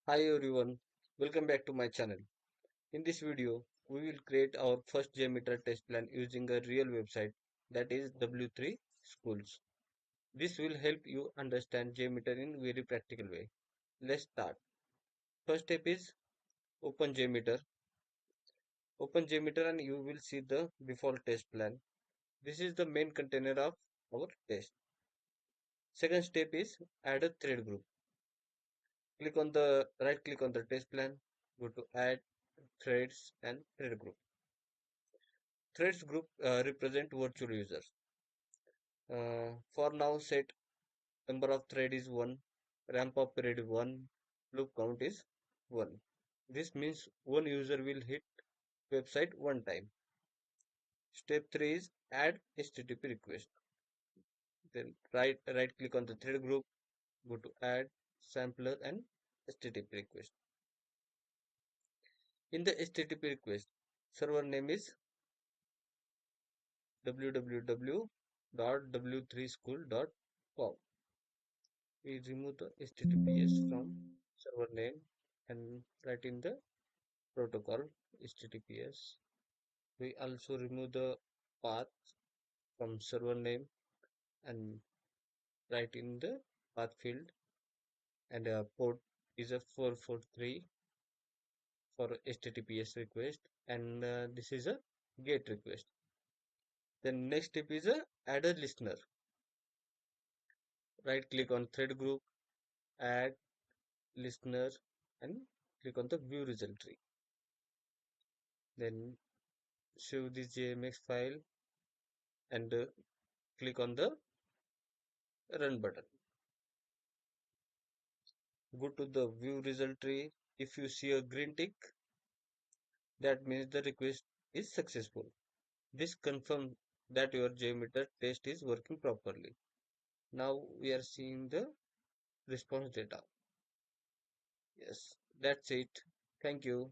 Hi everyone, welcome back to my channel. In this video, we will create our first JMeter test plan using a real website that is W3 Schools. This will help you understand JMeter in very practical way. Let's start. First step is open JMeter. Open JMeter and you will see the default test plan. This is the main container of our test. Second step is add a thread group. Right click on the test plan, go to add threads and thread group. Threads group represent virtual users. For now, set number of thread is 1, ramp up period is 1, loop count is 1. This means one user will hit website one time. Step 3 is add HTTP request. Then right click on the thread group, go to add sampler and HTTP request. In the HTTP request, server name is www.w3school.com. We remove the HTTPS from server name and write in the protocol HTTPS. We also remove the path from server name and write in the path field, and port is a 443 for HTTPS request, and this is a GET request. Then next step is a add a listener. Right click on thread group, add listener, and click on the view result tree. Then save this JMX file and click on the run button. Go to the view result tree. If you see a green tick, that means the request is successful. This confirms that your JMeter test is working properly. Now we are seeing the response data. Yes, that's it. Thank you.